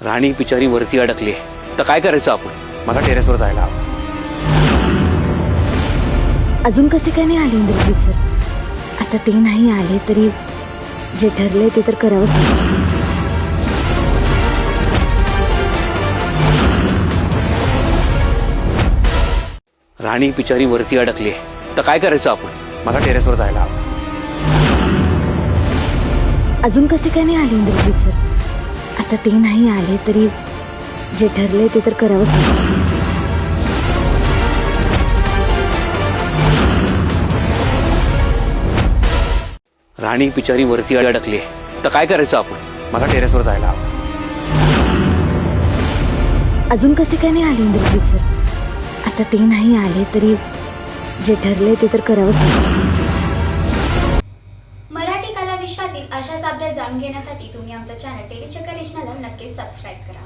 राणी बिचारी वरती अडकली. तर काय करायचं आपण? मला टेरेसवर जायला हवं. अजून कसे काय नाही आले इंद्रजित सर? आता ते नाही आले तरी जे ठरले ते तर करावंच लागेल. राणी बिचारी वरती अडकली. तर काय करायचं आपण? मला टेरेसवर जायला हवं. अजून कसे काय नाही आले इंद्रजित सर? आता ते नाही आले तरी जे ठरले ते तर करावंच लागेल. राणी बिचारी वरती अडकली. तर काय करायचं आपण? मला टेरेसवर जायला हवं. अजून कसे काय नाही आले इंद्रजित सर? आता ते नाही आले तरी जे ठरले ते तर करावंच लागेल. मराठी कला विश्वातील अशाच अपडेट जाणून घेण्यासाठी तुम्ही आमचं चॅनल टेलीचक्कर रिजनला नक्कीच सबस्क्राईब करा.